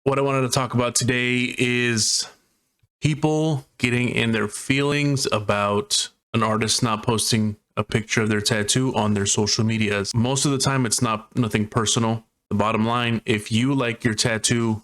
What I wanted to talk about today is people getting in their feelings about an artist not posting a picture of their tattoo on their social medias. Most of the time, it's nothing personal. The bottom line, if you like your tattoo,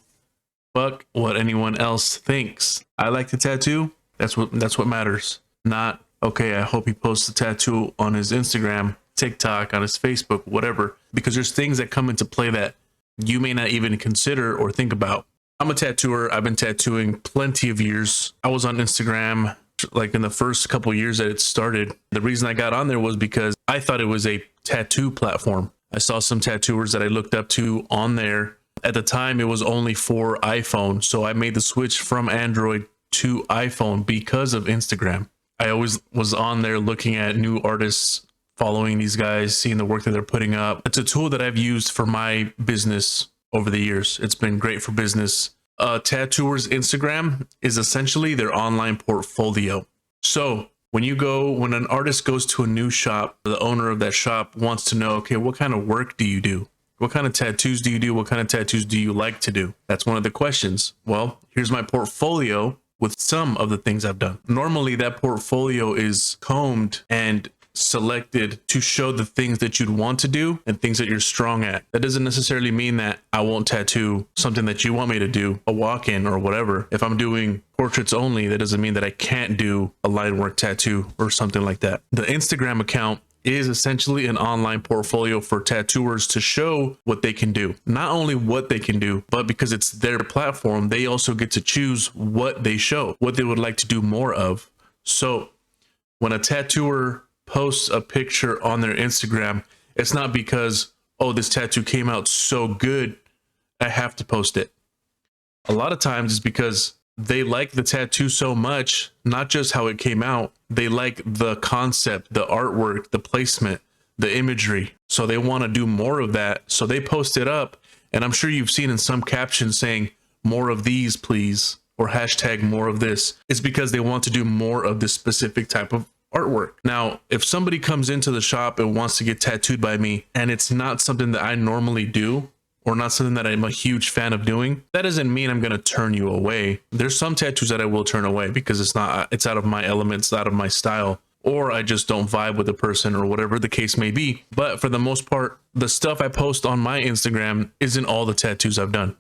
fuck what anyone else thinks. I like the tattoo. That's what matters. Not, okay, I hope he posts a tattoo on his Instagram, TikTok, on his Facebook, whatever. Because there's things that come into play that you may not even consider or think about. I'm a tattooer. I've been tattooing plenty of years. I was on Instagram like in the first couple of years that it started. The reason I got on there was because I thought it was a tattoo platform. I saw some tattooers that I looked up to on there. At the time, it was only for iPhone. So I made the switch from Android to iPhone because of Instagram. I always was on there looking at new artists, following these guys, seeing the work that they're putting up. It's a tool that I've used for my business over the years. It's been great for business. Tattooers Instagram is essentially their online portfolio. So when an artist goes to a new shop, the owner of that shop wants to know, okay, what kind of work do you do? What kind of tattoos do you do? What kind of tattoos do you like to do? That's one of the questions. Well, here's my portfolio with some of the things I've done. Normally that portfolio is combed and selected to show the things that you'd want to do and things that you're strong at. That doesn't necessarily mean that I won't tattoo something that you want me to do, a walk-in or whatever. If I'm doing portraits only, that doesn't mean that I can't do a line work tattoo or something like that. The Instagram account is essentially an online portfolio for tattooers to show what they can do. Not only what they can do, but because it's their platform, they also get to choose what they show, what they would like to do more of. So when a tattooer posts a picture on their Instagram, it's not because, oh, this tattoo came out so good, I have to post it. A lot of times it's because they like the tattoo so much, not just how it came out, they like the concept, the artwork, the placement, the imagery. So they want to do more of that. So they post it up. And I'm sure you've seen in some captions saying, more of these, please, or hashtag more of this. It's because they want to do more of this specific type of artwork. Now, if somebody comes into the shop and wants to get tattooed by me, and it's not something that I normally do, or not something that I'm a huge fan of doing, that doesn't mean I'm going to turn you away. There's some tattoos that I will turn away because it's out of my elements, out of my style, or I just don't vibe with the person or whatever the case may be. But for the most part, the stuff I post on my Instagram isn't all the tattoos I've done.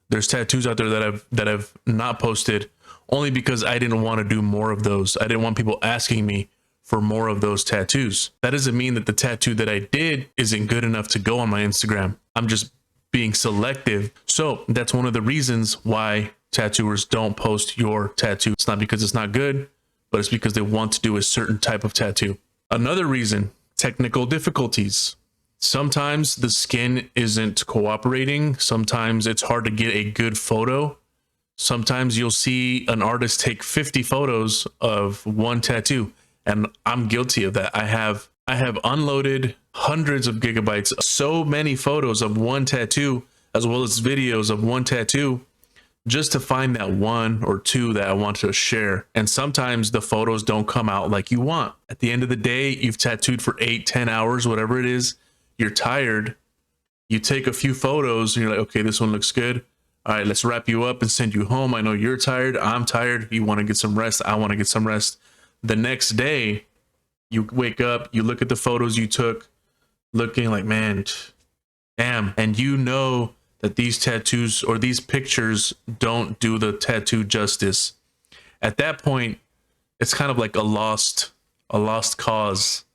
There's tattoos out there that I've not posted only because I didn't want to do more of those. I didn't want people asking me for more of those tattoos. That doesn't mean that the tattoo that I did isn't good enough to go on my Instagram. I'm just being selective. So that's one of the reasons why tattooers don't post your tattoo. It's not because it's not good, but it's because they want to do a certain type of tattoo. Another reason, technical difficulties. Sometimes the skin isn't cooperating. Sometimes it's hard to get a good photo. Sometimes you'll see an artist take 50 photos of one tattoo. And I'm guilty of that. I have unloaded hundreds of gigabytes, so many photos of one tattoo, as well as videos of one tattoo, just to find that one or two that I want to share. And sometimes the photos don't come out like you want. At the end of the day, you've tattooed for 8-10 hours, whatever it is. You're tired. You take a few photos and you're like, okay, this one looks good. All right, let's wrap you up and send you home. I know you're tired. I'm tired. You want to get some rest. I want to get some rest. The next day, you wake up, you look at the photos you took, looking like, man, damn. And you know that these tattoos or these pictures don't do the tattoo justice. At that point, it's kind of like a lost cause,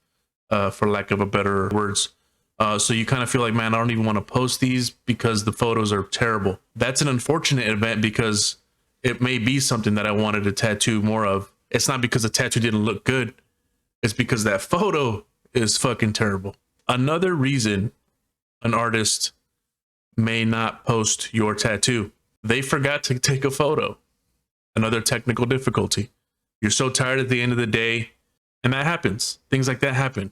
for lack of a better words. So you kind of feel like, man, I don't even want to post these because the photos are terrible. That's an unfortunate event because it may be something that I wanted to tattoo more of. It's not because the tattoo didn't look good. It's because that photo is fucking terrible. Another reason an artist may not post your tattoo, they forgot to take a photo. Another technical difficulty. You're so tired at the end of the day, and that happens. Things like that happen.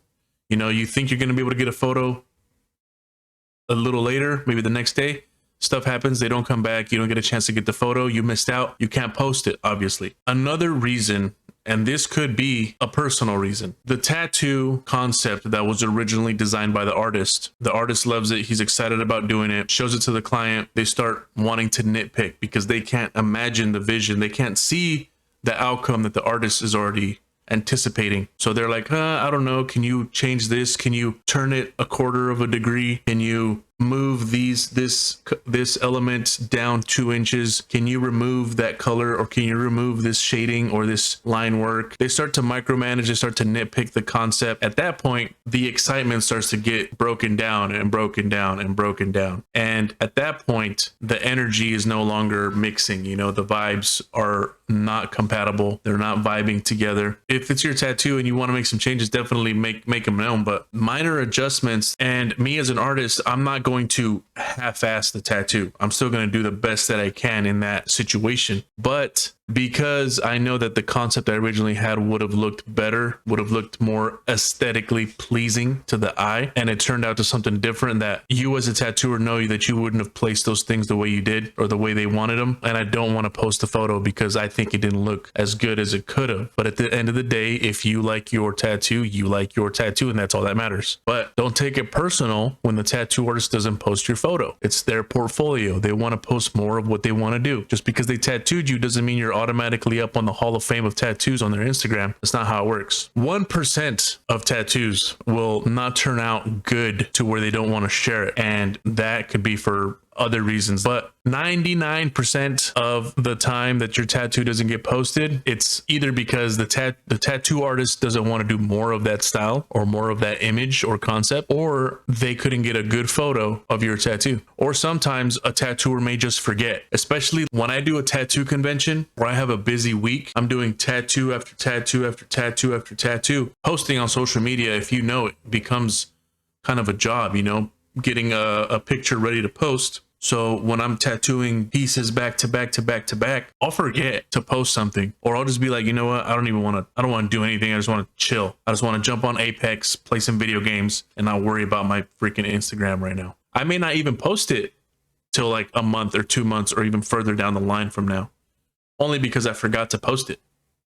You know, you think you're going to be able to get a photo a little later, maybe the next day. Stuff happens, they don't come back, you don't get a chance to get the photo, you missed out, you can't post it, obviously. Another reason And this could be a personal reason. The tattoo concept that was originally designed by the artist loves it. He's excited about doing it, shows it to the client. They start wanting to nitpick because they can't imagine the vision. They can't see the outcome that the artist is already anticipating. So they're like, I don't know. Can you change this? Can you turn it a quarter of a degree? Can you move this element down 2 inches? Can you remove that color, or can you remove this shading or this line work? They start to micromanage, they start to nitpick the concept. At that point, the excitement starts to get broken down and broken down and broken down. And at that point, the energy is no longer mixing. You know, the vibes are not compatible. They're not vibing together. If it's your tattoo and you want to make some changes, definitely make them known, but minor adjustments. And me as an artist, I'm not going to half-ass the tattoo. I'm still going to do the best that I can in that situation. But because I know that the concept I originally had would have looked better, would have looked more aesthetically pleasing to the eye, and it turned out to something different that you as a tattooer know that you wouldn't have placed those things the way you did or the way they wanted them. And I don't want to post a photo because I think it didn't look as good as it could have. But at the end of the day, if you like your tattoo, you like your tattoo, and that's all that matters. But don't take it personal when the tattoo artist doesn't post your photo. It's their portfolio. They want to post more of what they want to do. Just because they tattooed you doesn't mean you're automatically up on the Hall of Fame of tattoos on their Instagram. That's not how it works. 1% of tattoos will not turn out good to where they don't want to share it. And that could be for other reasons, but 99% of the time that your tattoo doesn't get posted, it's either because the tattoo artist doesn't want to do more of that style or more of that image or concept, or they couldn't get a good photo of your tattoo. Or sometimes a tattooer may just forget, especially when I do a tattoo convention where I have a busy week. I'm doing tattoo after tattoo after tattoo after tattoo. Posting on social media, if you know, it becomes kind of a job, you know, getting a picture ready to post. So when I'm tattooing pieces back to back to back to back, I'll forget to post something, or I'll just be like, you know what? I don't want to do anything. I just want to chill. I just want to jump on Apex, play some video games, and not worry about my freaking Instagram right now. I may not even post it till like a month or 2 months or even further down the line from now, only because I forgot to post it.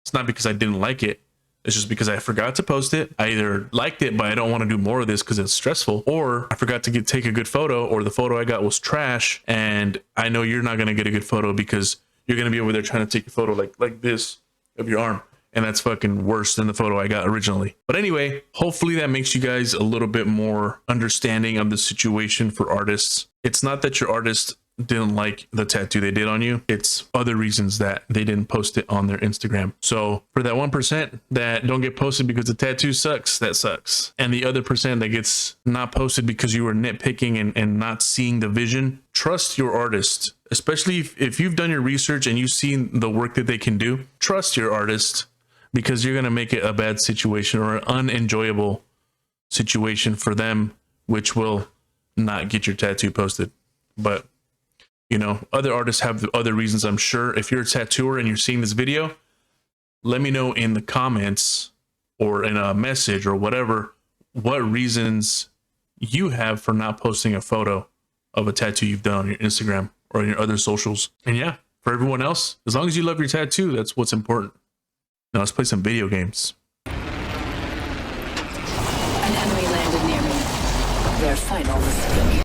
It's not because I didn't like it. It's just because I forgot to post it. I either liked it, but I don't want to do more of this because it's stressful, or I forgot to take a good photo, or the photo I got was trash. And I know you're not going to get a good photo because you're going to be over there trying to take a photo like this of your arm. And that's fucking worse than the photo I got originally. But anyway, hopefully that makes you guys a little bit more understanding of the situation for artists. It's not that your artist didn't like the tattoo they did on you. It's other reasons that they didn't post it on their Instagram. So for that 1% that don't get posted because the tattoo sucks, that sucks. And the other percent that gets not posted because you were nitpicking and not seeing the vision, trust your artist. Especially if you've done your research and you've seen the work that they can do, trust your artist, because you're going to make it a bad situation or an unenjoyable situation for them, which will not get your tattoo posted. But you know, other artists have other reasons, I'm sure. If you're a tattooer and you're seeing this video, let me know in the comments or in a message or whatever, what reasons you have for not posting a photo of a tattoo you've done on your Instagram or on your other socials. And yeah, for everyone else, as long as you love your tattoo, that's what's important. Now let's play some video games. An enemy landed near me. Their final mistake.